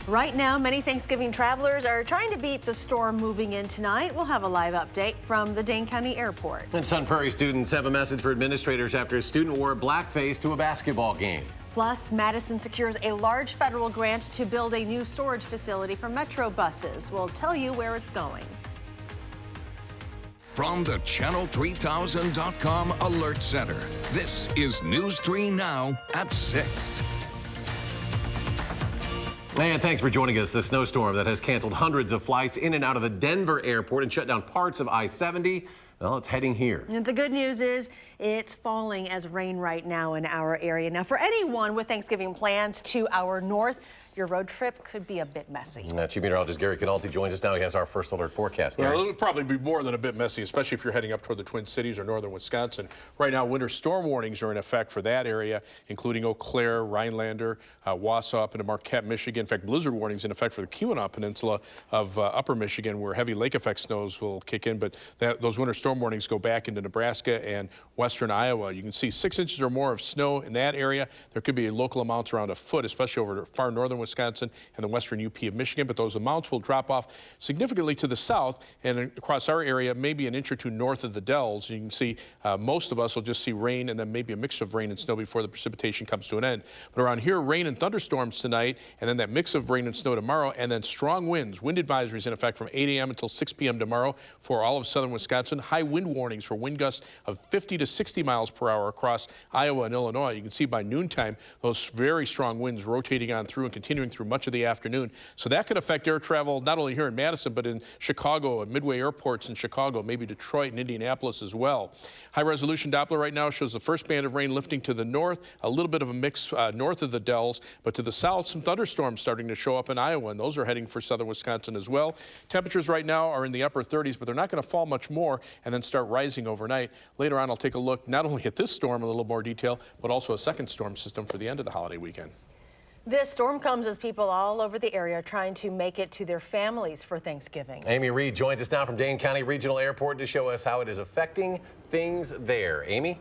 Right now, many Thanksgiving travelers are trying to beat the storm moving in tonight. We'll have a live update from the Dane County Airport. And Sun Prairie students have a message for administrators after a student wore blackface to a basketball game. Plus, Madison secures a large federal grant to build a new storage facility for Metro buses. We'll tell you where it's going. From the Channel3000.com Alert Center, this is News 3 Now at 6. And thanks for joining us. The snowstorm that has canceled hundreds of flights in and out of the Denver airport and shut down parts of I-70, well, it's heading here. And the good news is it's falling as rain right now in our area. Now, for anyone with Thanksgiving plans to our north, your road trip could be a bit messy. Chief Meteorologist Gary Canalti joins us now. He has our first alert forecast. Gary. Well, it'll probably be more than a bit messy, especially if you're heading up toward the Twin Cities or northern Wisconsin. Right now, winter storm warnings are in effect for that area, including Eau Claire, Rhinelander, Wausau up into Marquette, Michigan. In fact, blizzard warnings in effect for the Keweenaw Peninsula of upper Michigan, where heavy lake effect snows will kick in. But those winter storm warnings go back into Nebraska and western Iowa. You can see 6 inches or more of snow in that area. There could be local amounts around a foot, especially over far northern Wisconsin and the western UP of Michigan, but those amounts will drop off significantly to the south and across our area, maybe an inch or two north of the Dells. You can see most of us will just see rain and then maybe a mix of rain and snow before the precipitation comes to an end. But around here, rain and thunderstorms tonight, and then that mix of rain and snow tomorrow, and then strong winds. Wind advisories in effect from 8 a.m. until 6 p.m. tomorrow for all of southern Wisconsin. High wind warnings for wind gusts of 50 to 60 miles per hour across Iowa and Illinois. You can see by noontime, those very strong winds rotating on through and continuing through much of the afternoon. So that could affect air travel not only here in Madison, but in Chicago and Midway airports in Chicago, maybe Detroit and Indianapolis as well. High resolution Doppler right now shows the first band of rain lifting to the north, a little bit of a mix north of the Dells, but to the south, some thunderstorms starting to show up in Iowa, and those are heading for southern Wisconsin as well. Temperatures right now are in the upper 30s, but they're not going to fall much more and then start rising overnight. Later on, I'll take a look not only at this storm in a little more detail, but also a second storm system for the end of the holiday weekend. This storm comes as people all over the area are trying to make it to their families for Thanksgiving. Amy Reed joins us now from Dane County Regional Airport to show us how it is affecting things there. Amy?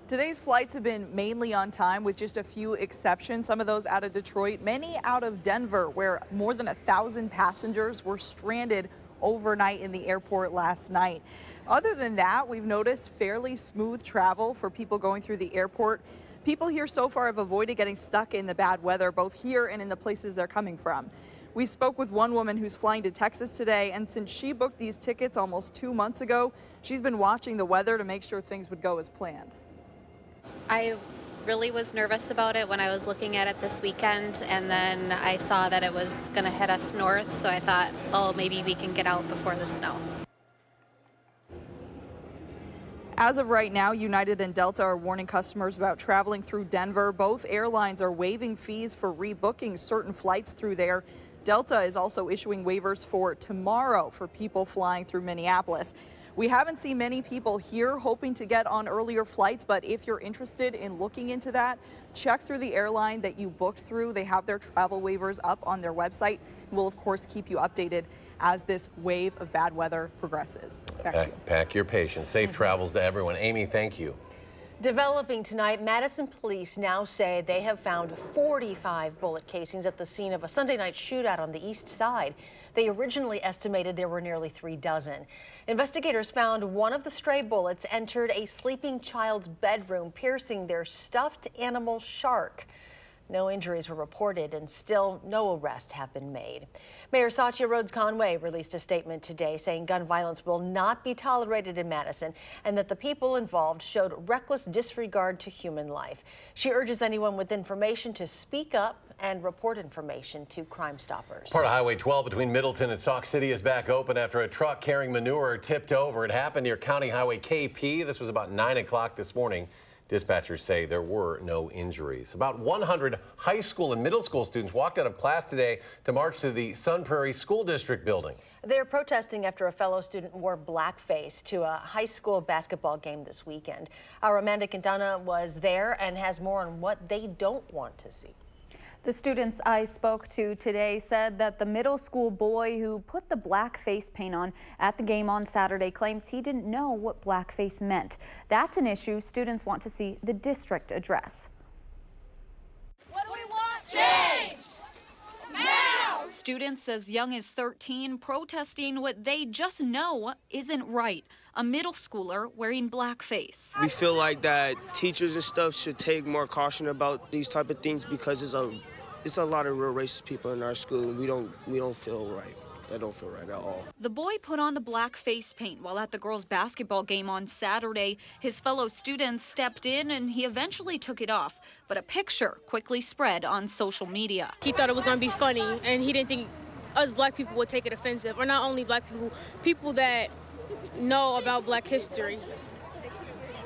Today's flights have been mainly on time with just a few exceptions, some of those out of Detroit, many out of Denver, where more than 1,000 passengers were stranded overnight in the airport last night. Other than that, we've noticed fairly smooth travel for people going through the airport. People here so far have avoided getting stuck in the bad weather, both here and in the places they're coming from. We spoke with one woman who's flying to Texas today, and since she booked these tickets almost 2 months ago, she's been watching the weather to make sure things would go as planned. I really was nervous about it when I was looking at it this weekend, and then I saw that it was going to hit us north, so I thought, oh, maybe we can get out before the snow. As of right now, United and Delta are warning customers about traveling through Denver. Both airlines are waiving fees for rebooking certain flights through there. Delta is also issuing waivers for tomorrow for people flying through Minneapolis. We haven't seen many people here hoping to get on earlier flights, but if you're interested in looking into that, check through the airline that you booked through. They have their travel waivers up on their website. We'll, of course, keep you updated as this wave of bad weather progresses. Back to you. Pack your patience. Safe travels to everyone. Amy, thank you. Developing tonight, Madison police now say they have found 45 bullet casings at the scene of a Sunday night shootout on the east side. They originally estimated there were nearly 3 dozen. Investigators found one of the stray bullets entered a sleeping child's bedroom, piercing their stuffed animal shark. No injuries were reported, and still no arrests have been made. Mayor Satya Rhodes-Conway released a statement today saying gun violence will not be tolerated in Madison and that the people involved showed reckless disregard to human life. She urges anyone with information to speak up and report information to Crime Stoppers. Part of Highway 12 between Middleton and Sauk City is back open after a truck carrying manure tipped over. It happened near County Highway KP. This was about 9 o'clock this morning. Dispatchers say there were no injuries. About 100 high school and middle school students walked out of class today to march to the Sun Prairie School District building. They're protesting after a fellow student wore blackface to a high school basketball game this weekend. Our Amanda Quintana was there and has more on what they don't want to see. The students I spoke to today said that the middle school boy who put the black face paint on at the game on Saturday claims he didn't know what blackface meant. That's an issue students want to see the district address. What do we want? Change! Students as young as 13 protesting what they just know isn't right. A middle schooler wearing blackface. We feel like that teachers and stuff should take more caution about these type of things because it's a lot of real racist people in our school, and we don't feel right. That don't feel right at all. The boy put on the black face paint while at the girls' basketball game on Saturday. His fellow students stepped in and he eventually took it off, but a picture quickly spread on social media. He thought it was going to be funny, and he didn't think us black people would take it offensive, or not only black people, people that know about black history.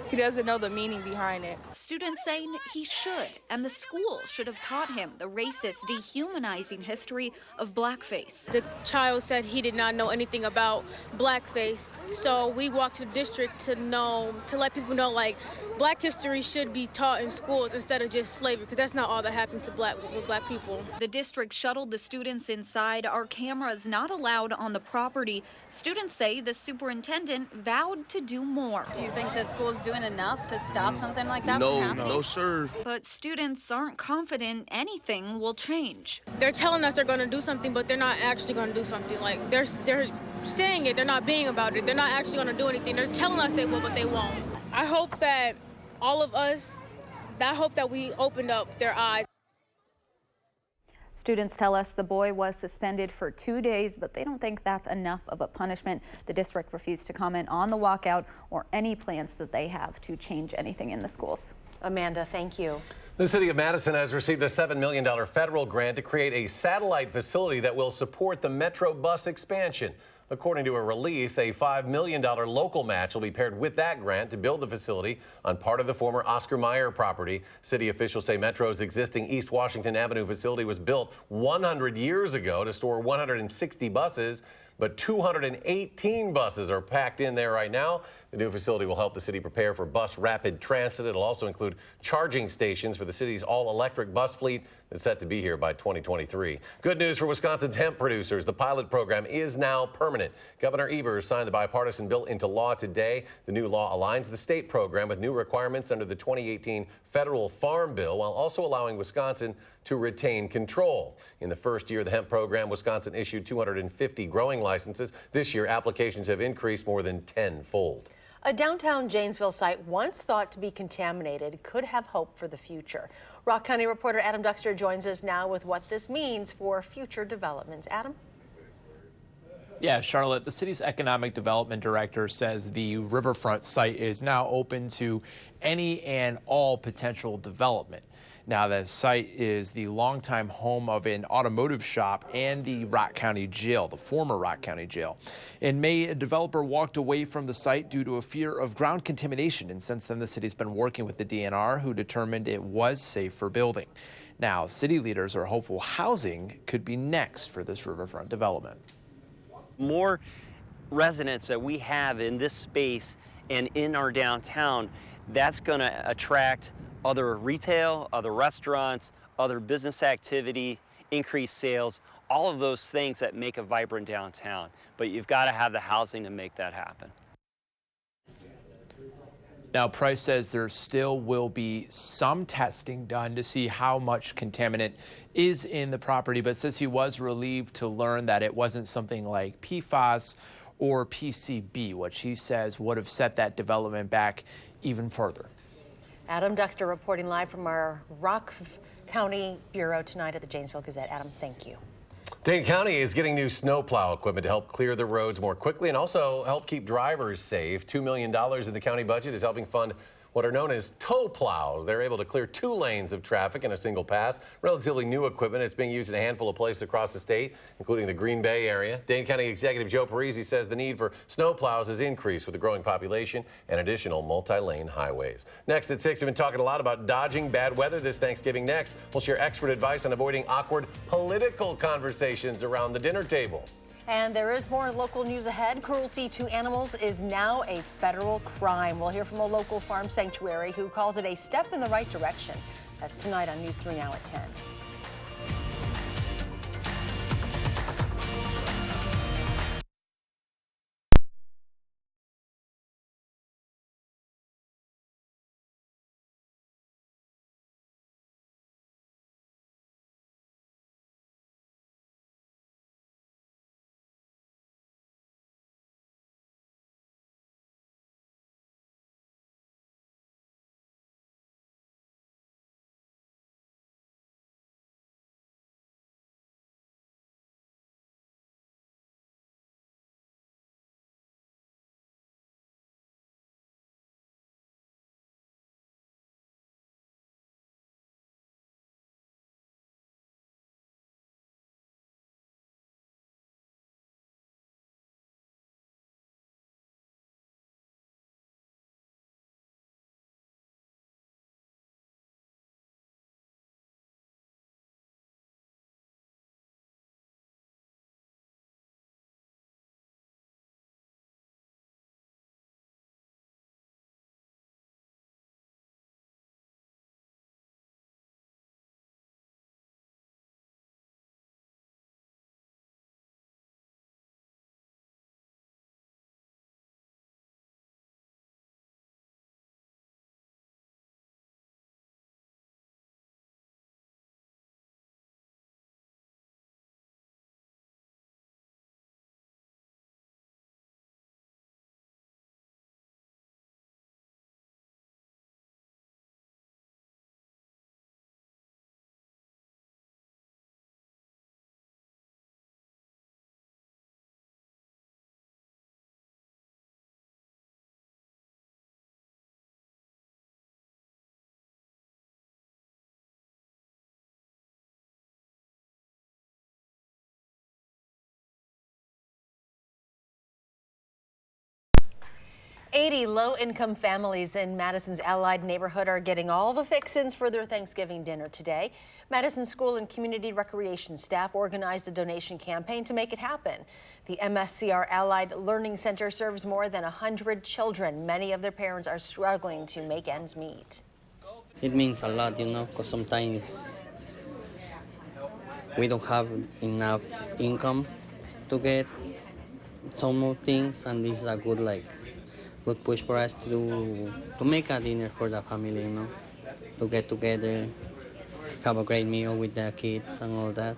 He doesn't know the meaning behind it. Students saying he should, and the school should have taught him the racist, dehumanizing history of blackface. The child said he did not know anything about blackface, so we walked to the district to let people know, like, black history should be taught in schools instead of just slavery, because that's not all that happened to black people. The district shuttled the students inside. Our cameras not allowed on the property. Students say the superintendent vowed to do more. Do you think the school is doing enough to stop something like that from happening? No, sir. But students aren't confident anything will change. They're telling us they're going to do something, but they're not actually going to do something. Like, they're saying it, they're not being about it. They're not actually going to do anything. They're telling us they will, but they won't. I hope that all of us, I hope that we opened up their eyes. Students tell us the boy was suspended for 2 days, but they don't think that's enough of a punishment. The district refused to comment on the walkout or any plans that they have to change anything in the schools. Amanda, thank you. The city of Madison has received a $7 million federal grant to create a satellite facility that will support the Metro bus expansion. According to a release, a $5 million local match will be paired with that grant to build the facility on part of the former Oscar Mayer property. City officials say Metro's existing East Washington Avenue facility was built 100 years ago to store 160 buses, but 218 buses are packed in there right now. The new facility will help the city prepare for bus rapid transit. It'll also include charging stations for the city's all-electric bus fleet that's set to be here by 2023. Good news for Wisconsin's hemp producers. The pilot program is now permanent. Governor Evers signed the bipartisan bill into law today. The new law aligns the state program with new requirements under the 2018 federal farm bill, while also allowing Wisconsin to retain control. In the first year of the hemp program, Wisconsin issued 250 growing licenses. This year, applications have increased more than tenfold. A downtown Janesville site once thought to be contaminated could have hope for the future. Rock County reporter Adam Duxter joins us now with what this means for future developments. Adam? Yeah, Charlotte, the city's economic development director says the riverfront site is now open to any and all potential development. Now, the site is the longtime home of an automotive shop and the Rock County Jail, the former Rock County Jail. In May, a developer walked away from the site due to a fear of ground contamination, and since then the city's been working with the DNR, who determined it was safe for building. Now, city leaders are hopeful housing could be next for this riverfront development. More residents that we have in this space and in our downtown, that's going to attract other retail, other restaurants, other business activity, increased sales, all of those things that make a vibrant downtown. But you've got to have the housing to make that happen. Now, Price says there still will be some testing done to see how much contaminant is in the property, but says he was relieved to learn that it wasn't something like PFAS or PCB, which he says would have set that development back even further. Adam Duxter reporting live from our Rock County Bureau tonight at the Janesville Gazette. Adam, thank you. Dane County is getting new snowplow equipment to help clear the roads more quickly and also help keep drivers safe. $2 million in the county budget is helping fund what are known as tow plows. They're able to clear 2 lanes of traffic in a single pass. Relatively new equipment. It's being used in a handful of places across the state, including the Green Bay area. Dane County Executive Joe Parisi says the need for snow plows has increased with the growing population and additional multi-lane highways. Next at 6, we've been talking a lot about dodging bad weather this Thanksgiving. Next, we'll share expert advice on avoiding awkward political conversations around the dinner table. And there is more local news ahead. Cruelty to animals is now a federal crime. We'll hear from a local farm sanctuary who calls it a step in the right direction. That's tonight on News 3 Now at 10. 80 low-income families in Madison's Allied neighborhood are getting all the fix-ins for their Thanksgiving dinner today. Madison School and Community Recreation staff organized a donation campaign to make it happen. The MSCR Allied Learning Center serves more than 100 children. Many of their parents are struggling to make ends meet. It means a lot, because sometimes we don't have enough income to get some more things, and this is a good push for us to make a dinner for the family, to get together, have a great meal with the kids and all that.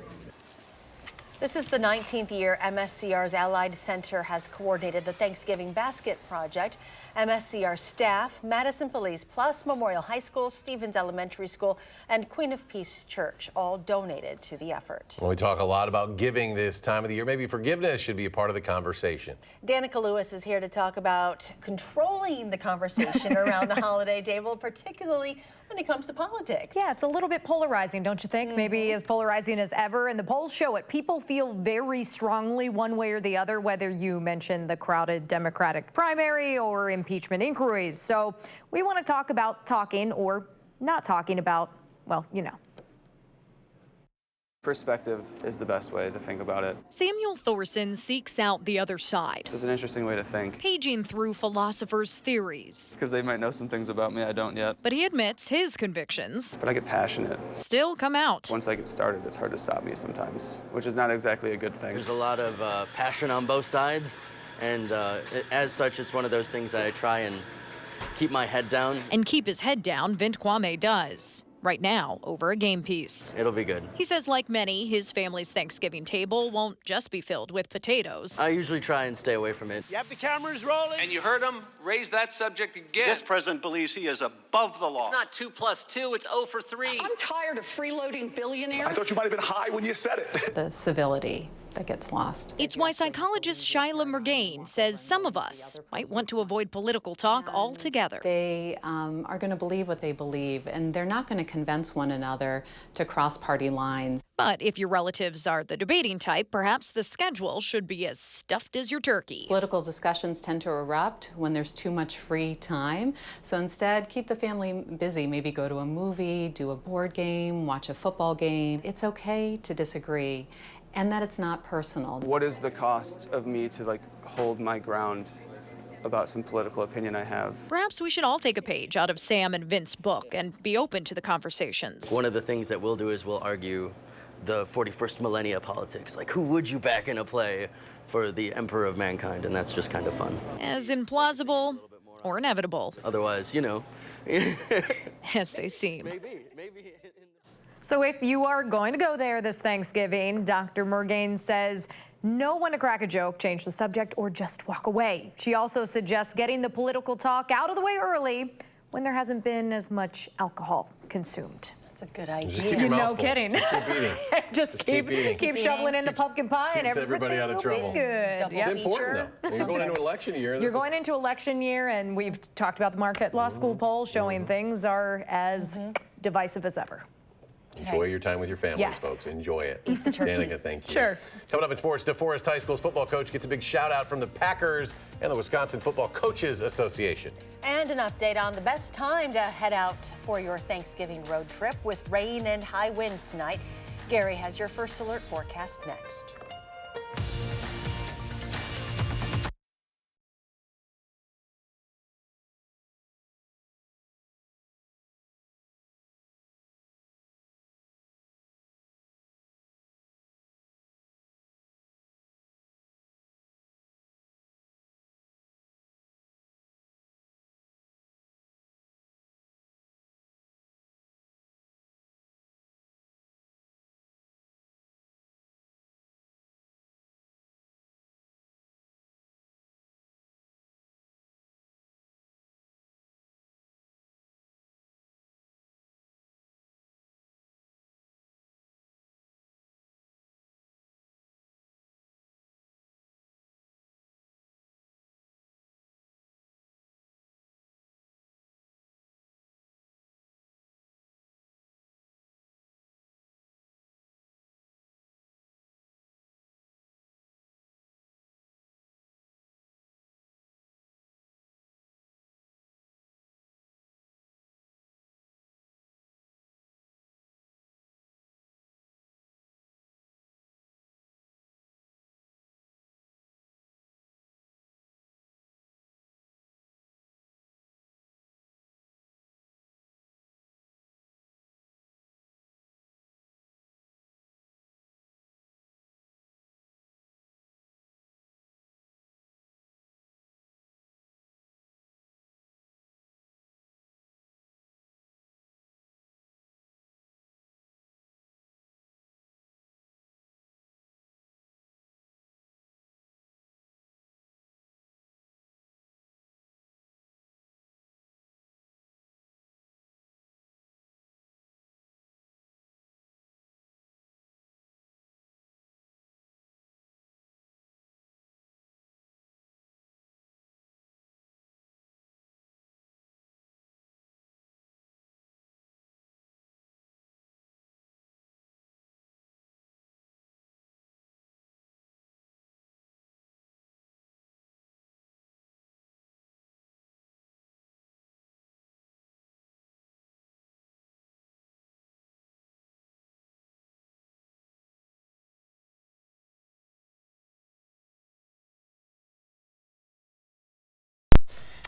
This is the 19th year MSCR's Allied Center has coordinated the Thanksgiving Basket Project. MSCR staff, Madison Police, plus Memorial High School, Stevens Elementary School, and Queen of Peace Church all donated to the effort. Well, we talk a lot about giving this time of the year. Maybe forgiveness should be a part of the conversation. Danica Lewis is here to talk about controlling the conversation around the holiday table, particularly when it comes to politics. Yeah, it's a little bit polarizing, don't you think? Maybe as polarizing as ever, and the polls show it. People feel very strongly one way or the other, whether you mention the crowded Democratic primary or impeachment inquiries. So we want to talk about talking or not talking about, well, Perspective is the best way to think about it. Samuel Thorson seeks out the other side. This is an interesting way to think. Paging through philosophers' theories. Because they might know some things about me I don't yet. But he admits his convictions But I get passionate. still come out. Once I get started, it's hard to stop me sometimes, which is not exactly a good thing. There's a lot of passion on both sides, and as such, it's one of those things I try and keep my head down. And keep his head down, Vint Kwame does. Right now, over a game piece. It'll be good. He says, like many, his family's Thanksgiving table won't just be filled with potatoes. I usually try and stay away from it. You have the cameras rolling. And you heard him raise that subject again. This president believes he is above the law. It's not 2 + 2, it's 0 for 3. I'm tired of freeloading billionaires. I thought you might have been high when you said it. The civility that gets lost. It's why psychologist Shyla Murgain says some of us might want to avoid political talk altogether. They are going to believe what they believe, and they're not going to convince one another to cross party lines. But if your relatives are the debating type, perhaps the schedule should be as stuffed as your turkey. Political discussions tend to erupt when there's too much free time. So instead, keep the family busy. Maybe go to a movie, do a board game, watch a football game. It's okay to disagree, and that it's not personal. What is the cost of me to hold my ground about some political opinion I have? Perhaps we should all take a page out of Sam and Vince's book and be open to the conversations. One of the things that we'll do is we'll argue the 41st millennia politics. Like, who would you back in a play for the emperor of mankind? And that's just kind of fun. As implausible or inevitable. Otherwise, as they seem. Maybe. So if you are going to go there this Thanksgiving, Dr. Murgain says know when to crack a joke, change the subject, or just walk away. She also suggests getting the political talk out of the way early when there hasn't been as much alcohol consumed. That's a good idea. Just keep your mouth No full. kidding. Just keep eating. Just keep eating. keep shoveling in the pumpkin pie, and keeps everybody everything out of will trouble. be good. Double It's important, though. You're going into election year. You're going into election year, and we've talked about the Marquette Law School poll showing things are as divisive as ever. Enjoy your time with your families, Yes. folks. Enjoy it. Eat the turkey. Danica, thank you. Sure. Coming up in sports, DeForest High School's football coach gets a big shout out from the Packers and the Wisconsin Football Coaches Association. And an update on the best time to head out for your Thanksgiving road trip with rain and high winds tonight. Gary has your first alert forecast next.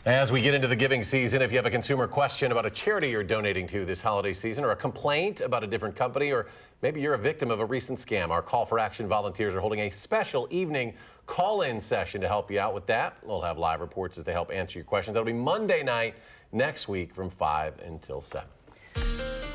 As we get into the giving season, if you have a consumer question about a charity you're donating to this holiday season, or a complaint about a different company, or maybe you're a victim of a recent scam, our Call for Action volunteers are holding a special evening call-in session to help you out with that. We'll have live reports as they help answer your questions. That'll be Monday night next week from 5 until 7.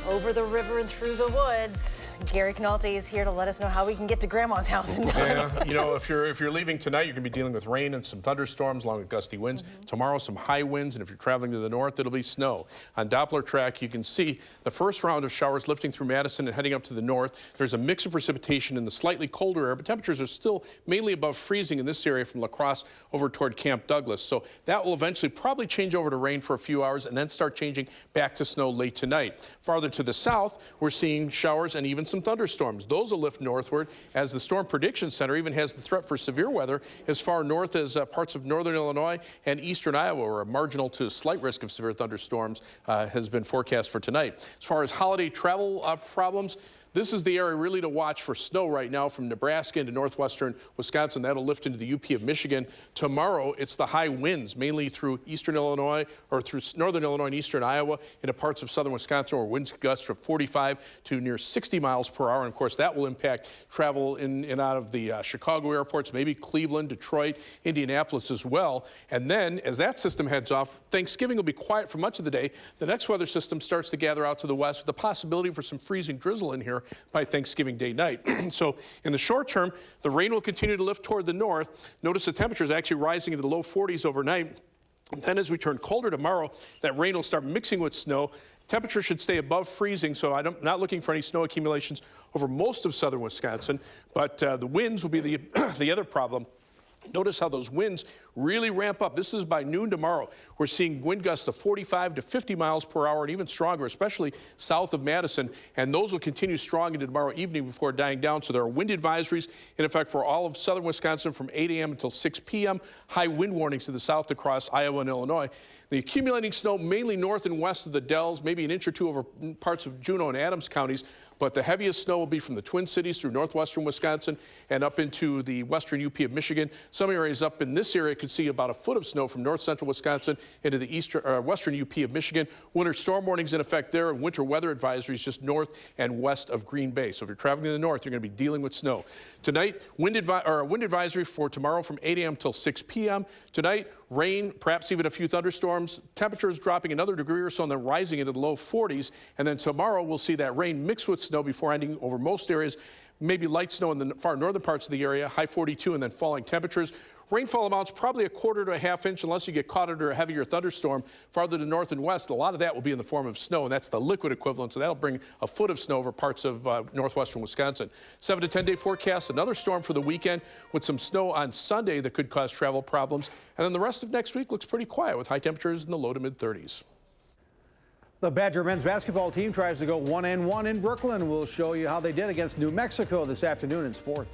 Over the river and through the woods. Gary Canalti is here to let us know how we can get to Grandma's house in time. Yeah, you know, if you're leaving tonight, you're going to be dealing with rain and some thunderstorms along with gusty winds. Tomorrow, some high winds, and if you're traveling to the north, it'll be snow. On Doppler track, you can see the first round of showers lifting through Madison and heading up to the north. There's a mix of precipitation in the slightly colder air, but temperatures are still mainly above freezing in this area from La Crosse over toward Camp Douglas. So that will eventually probably change over to rain for a few hours and then start changing back to snow late tonight. Farther to the south, we're seeing showers and even some thunderstorms. Those will lift northward as the Storm Prediction Center even has the threat for severe weather as far north as parts of northern Illinois and eastern Iowa, where a marginal to slight risk of severe thunderstorms has been forecast for tonight. As far as holiday travel problems, this is the area really to watch for snow right now from Nebraska into northwestern Wisconsin. That'll lift into the UP of Michigan. Tomorrow, it's the high winds, mainly through eastern Illinois or through northern Illinois and eastern Iowa into parts of southern Wisconsin, where winds gust from 45 to near 60 miles per hour. And, of course, that will impact travel in and out of the Chicago airports, maybe Cleveland, Detroit, Indianapolis as well. And then, as that system heads off, Thanksgiving will be quiet for much of the day. The next weather system starts to gather out to the west with the possibility for some freezing drizzle in here by Thanksgiving Day night. So in the short term, the rain will continue to lift toward the north. Notice the temperature is actually rising into the low 40s overnight. And then as we turn colder tomorrow, that rain will start mixing with snow. Temperature should stay above freezing, so I'm not looking for any snow accumulations over most of southern Wisconsin. But the winds will be the other problem. Notice how those winds really ramp up. This is by noon tomorrow. We're seeing wind gusts of 45 to 50 miles per hour and even stronger, especially south of Madison. And those will continue strong into tomorrow evening before dying down. So there are wind advisories in effect for all of southern Wisconsin from 8 a.m. until 6 p.m. High wind warnings to the south across Iowa and Illinois. The accumulating snow mainly north and west of the Dells, maybe an inch or two over parts of Juneau and Adams counties, but the heaviest snow will be from the Twin Cities through northwestern Wisconsin and up into the western UP of Michigan. Some areas up in this area could see about a foot of snow from north central Wisconsin into the western UP of Michigan. Winter storm warnings in effect there, and winter weather advisories just north and west of Green Bay. So if you're traveling to the north, you're going to be dealing with snow. Tonight, wind advisory for tomorrow from 8 a.m. till 6 p.m. Tonight, rain, perhaps even a few thunderstorms. Temperatures dropping another degree or so and then rising into the low 40s. And then tomorrow we'll see that rain mix with snow before ending over most areas. Maybe light snow in the far northern parts of the area, high 42, and then falling temperatures. Rainfall amounts probably a quarter to a half inch unless you get caught under a heavier thunderstorm. Farther to north and west, a lot of that will be in the form of snow, and that's the liquid equivalent, so that'll bring a foot of snow over parts of northwestern Wisconsin. 7 to 10-day forecast, another storm for the weekend with some snow on Sunday that could cause travel problems. And then the rest of next week looks pretty quiet with high temperatures in the low to mid-30s. The Badger men's basketball team tries to go 1-1 in Brooklyn. We'll show you how they did against New Mexico this afternoon in sports.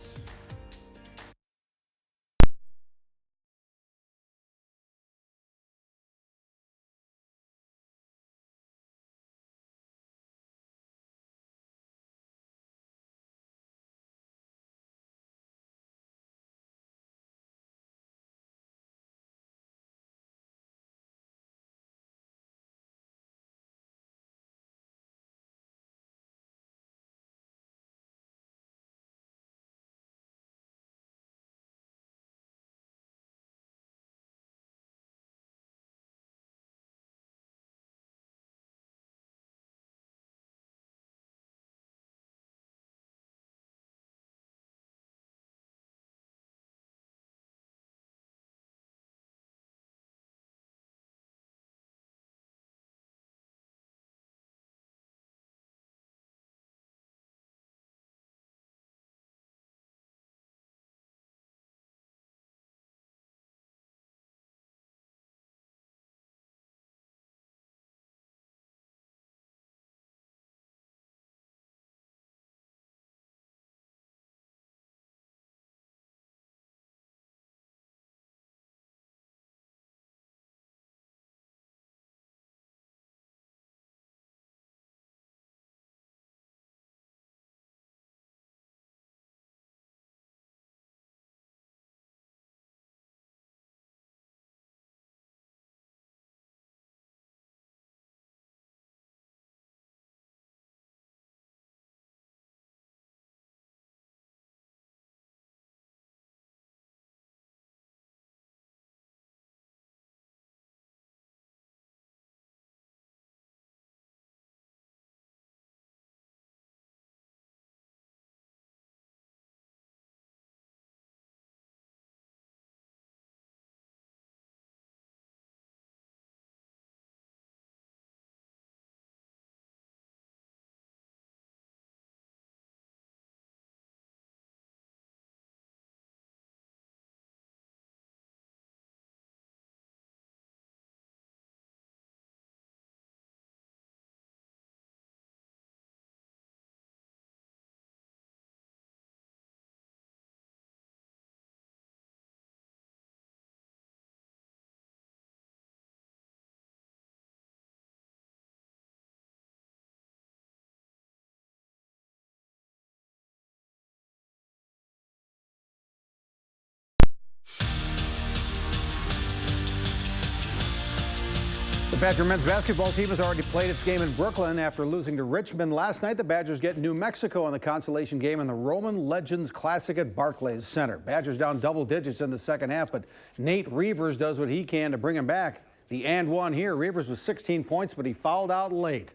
Badger men's basketball team has already played its game in Brooklyn after losing to Richmond last night. The Badgers get New Mexico in the consolation game in the Roman Legends Classic at Barclays Center. Badgers down double digits in the second half, but Nate Reavers does what he can to bring him back. The and one here. Reavers with 16 points, but he fouled out late.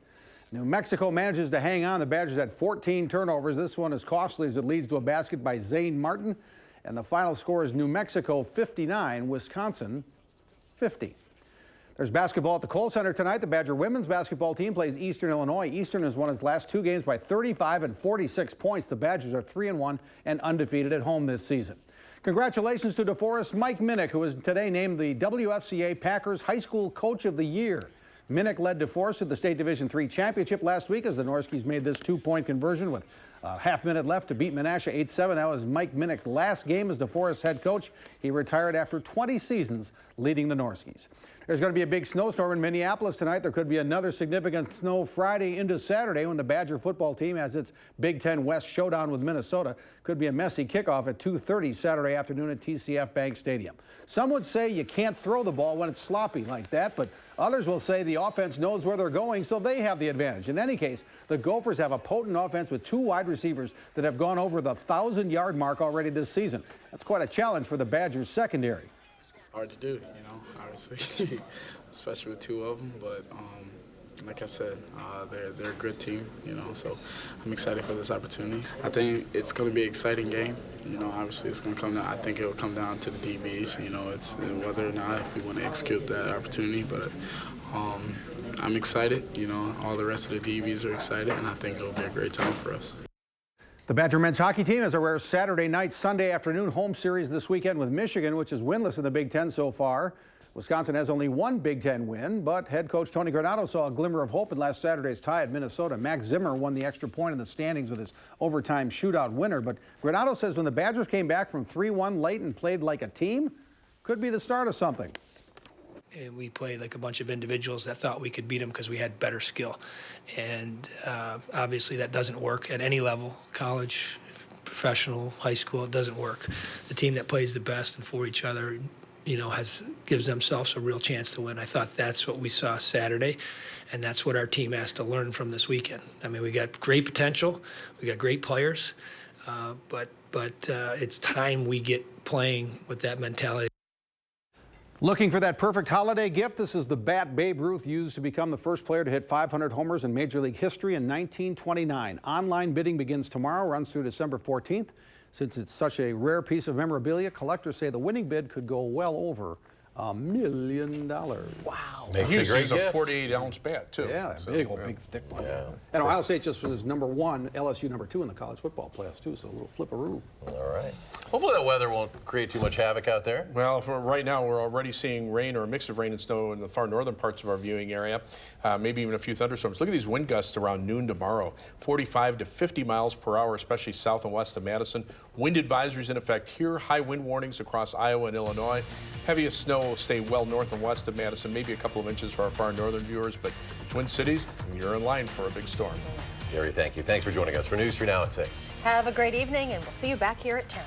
New Mexico manages to hang on. The Badgers had 14 turnovers. This one is costly as it leads to a basket by Zane Martin. And the final score is New Mexico 59, Wisconsin 50. There's basketball at the Kohl Center tonight. The Badger women's basketball team plays Eastern Illinois. Eastern has won its last two games by 35 and 46 points. The Badgers are 3-1 and undefeated at home this season. Congratulations to DeForest Mike Minnick, who was today named the WFCA Packers High School Coach of the Year. Minnick led DeForest to the State Division III championship last week as the Norskies made this two-point conversion with a half-minute left to beat Menasha 8-7. That was Mike Minnick's last game as DeForest head coach. He retired after 20 seasons leading the Norskies. There's going to be a big snowstorm in Minneapolis tonight. There could be another significant snow Friday into Saturday when the Badger football team has its Big Ten West showdown with Minnesota. Could be a messy kickoff at 2:30 Saturday afternoon at TCF Bank Stadium. Some would say you can't throw the ball when it's sloppy like that, but others will say the offense knows where they're going, so they have the advantage. In any case, the Gophers have a potent offense with two wide receivers that have gone over the 1,000-yard mark already this season. That's quite a challenge for the Badgers secondary. Hard to do, obviously, especially with two of them. But like I said, they're a good team, so I'm excited for this opportunity. I think it's going to be an exciting game. Obviously it's going to come down. I think it will come down to the DBs. It's whether or not if we want to execute that opportunity. But I'm excited. All the rest of the DBs are excited, and I think it'll be a great time for us. The Badger men's hockey team has a rare Saturday night, Sunday afternoon home series this weekend with Michigan, which is winless in the Big Ten so far. Wisconsin has only one Big Ten win, but head coach Tony Granato saw a glimmer of hope in last Saturday's tie at Minnesota. Max Zimmer won the extra point in the standings with his overtime shootout winner, but Granato says when the Badgers came back from 3-1 late and played like a team, could be the start of something. And we played like a bunch of individuals that thought we could beat them because we had better skill. And obviously that doesn't work at any level, college, professional, high school, it doesn't work. The team that plays the best and for each other, gives themselves a real chance to win. I thought that's what we saw Saturday, and that's what our team has to learn from this weekend. I mean, we got great potential, we got great players, but it's time we get playing with that mentality. Looking for that perfect holiday gift? This is the bat Babe Ruth used to become the first player to hit 500 homers in Major League history in 1929. Online bidding begins tomorrow, runs through December 14th. Since it's such a rare piece of memorabilia, collectors say the winning bid could go well over $1 million. Wow. He used to use a 48-ounce bat, too. Yeah, that big thick one. Yeah. And Ohio State just was #1, LSU #2 in the college football playoffs, too, so a little flipperoo. All right. Hopefully the weather won't create too much havoc out there. Well, for right now, we're already seeing rain or a mix of rain and snow in the far northern parts of our viewing area, maybe even a few thunderstorms. Look at these wind gusts around noon tomorrow, 45 to 50 miles per hour, especially south and west of Madison. Wind advisories in effect here, high wind warnings across Iowa and Illinois. Heaviest snow will stay well north and west of Madison, maybe a couple of inches for our far northern viewers, but Twin Cities, you're in line for a big storm. Gary, thank you. Thanks for joining us for News 3 Now at 6. Have a great evening, and we'll see you back here at 10.